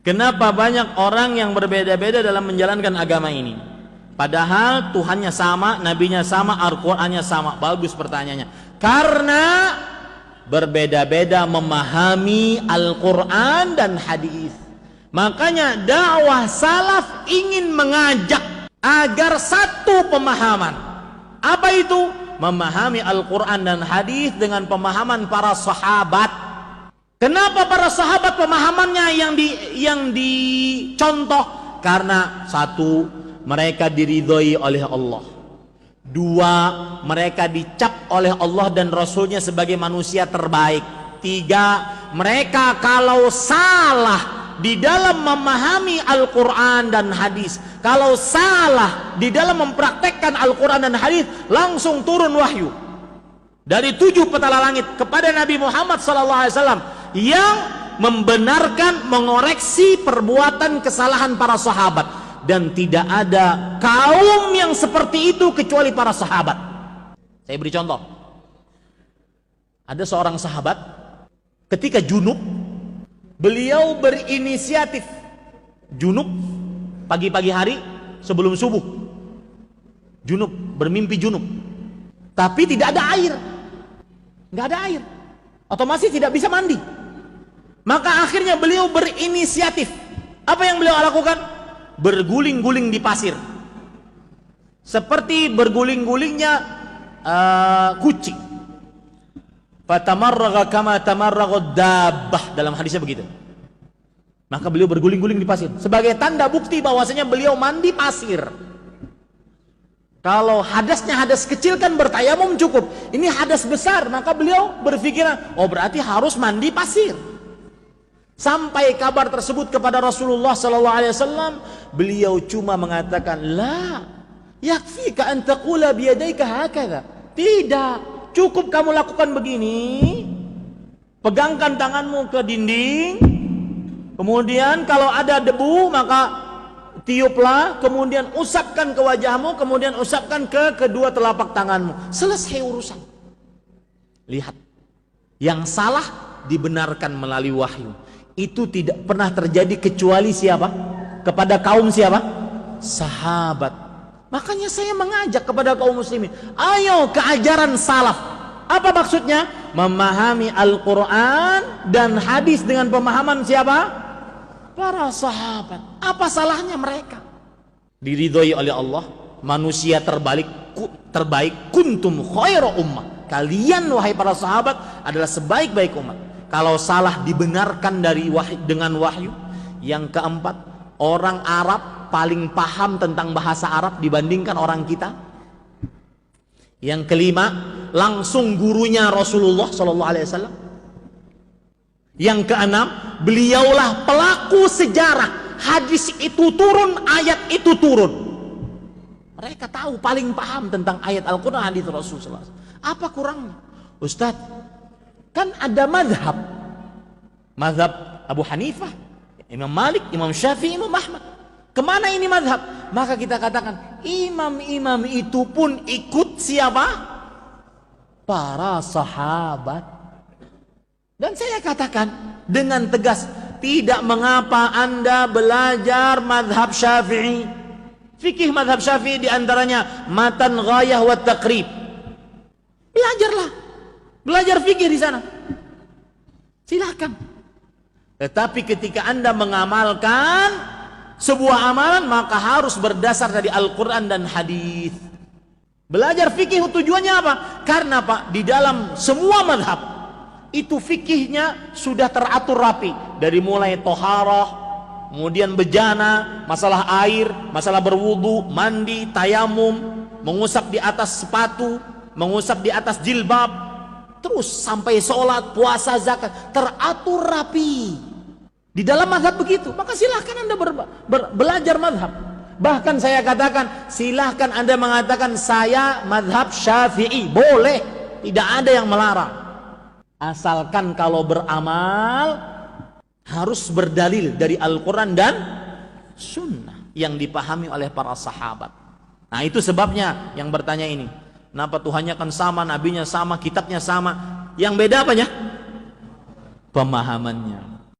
Kenapa banyak orang yang berbeda-beda dalam menjalankan agama ini? Padahal Tuhannya sama, nabinya sama, Al-Qur'annya sama. Bagus pertanyaannya. Karena berbeda-beda memahami Al-Qur'an dan hadis. Makanya dakwah salaf ingin mengajak agar satu pemahaman. Apa itu? Memahami Al-Qur'an dan hadis dengan pemahaman para sahabat. Kenapa para sahabat pemahamannya yang dicontoh? Karena satu, mereka diridhoi oleh Allah. Dua, mereka dicap oleh Allah dan Rasulnya sebagai manusia terbaik. Tiga, mereka kalau salah di dalam memahami Al-Quran dan hadis, kalau salah di dalam mempraktekkan Al-Quran dan hadis, langsung turun wahyu dari 7 petala langit kepada Nabi Muhammad SAW yang membenarkan, mengoreksi perbuatan kesalahan para sahabat. Dan tidak ada kaum yang seperti itu kecuali para sahabat. Saya beri contoh. Ada seorang sahabat ketika junub, beliau berinisiatif junub pagi-pagi hari sebelum subuh, junub, bermimpi junub, tapi tidak ada air, nggak ada air, otomatis tidak bisa mandi. Maka akhirnya beliau berinisiatif. Apa yang beliau lakukan? Berguling-guling di pasir, seperti berguling-gulingnya kucing. Fatamarraga kama tamarragad dabbah, dalam hadisnya begitu. Maka beliau berguling-guling di pasir sebagai tanda bukti bahwasanya beliau mandi pasir. Kalau hadasnya hadas kecil kan bertayamum cukup. Ini hadas besar, maka beliau berpikiran, oh berarti harus mandi pasir. Sampai kabar tersebut kepada Rasulullah SAW, beliau cuma mengatakan, la yakfika an taqula biyadayka hakadha. Tidak, cukup kamu lakukan begini. Pegangkan tanganmu ke dinding, kemudian kalau ada debu maka tiuplah, kemudian usapkan ke wajahmu, kemudian usapkan ke kedua telapak tanganmu. Selesai urusan. Lihat, yang salah dibenarkan melalui wahyu. Itu tidak pernah terjadi kecuali siapa? Kepada kaum siapa? Sahabat. Makanya saya mengajak kepada kaum muslimin, ayo ke ajaran salaf. Apa maksudnya? Memahami Al-Quran dan hadis dengan pemahaman siapa? Para sahabat. Apa salahnya mereka? Diridhoi oleh Allah, manusia terbaik, kuntum khairu ummah. Kalian wahai para sahabat adalah sebaik-baik umat. Kalau salah dibenarkan dari dengan wahyu. Yang keempat, orang Arab paling paham tentang bahasa Arab dibandingkan orang kita. Yang kelima, langsung gurunya Rasulullah SAW. Yang keenam, beliaulah pelaku sejarah. Hadis itu turun, ayat itu turun. Mereka tahu, paling paham tentang ayat Al-Quran, hadis Rasulullah SAW. Apa kurangnya? Ustaz, kan ada mazhab Abu Hanifah, Imam Malik, Imam Syafi'i, Imam Ahmad. Kemana ini mazhab? Maka kita katakan, imam-imam itu pun ikut siapa? Para sahabat. Dan saya katakan dengan tegas, tidak mengapa Anda belajar mazhab Syafi'i. Fikih mazhab Syafi'i diantaranya matan, ghayah, wa taqrib. Belajarlah, belajar fikih di sana, silakan. Tetapi ketika Anda mengamalkan sebuah amalan, maka harus berdasar dari Al-Quran dan hadis. Belajar fikih tujuannya apa? Karena Pak, di dalam semua mazhab itu fikihnya sudah teratur rapi, dari mulai toharah, kemudian bejana, masalah air, masalah berwudu, mandi, tayamum, mengusap di atas sepatu, mengusap di atas jilbab, terus sampai sholat, puasa, zakat, teratur rapi. Di dalam mazhab begitu, maka silahkan Anda belajar mazhab. Bahkan saya katakan, silahkan Anda mengatakan saya mazhab Syafi'i, boleh, tidak ada yang melarang. Asalkan kalau beramal harus berdalil dari Al-Quran dan Sunnah yang dipahami oleh para sahabat. Nah itu sebabnya yang bertanya ini, kenapa Tuhannya kan sama, nabinya sama, kitabnya sama, yang beda apanya? Pemahamannya.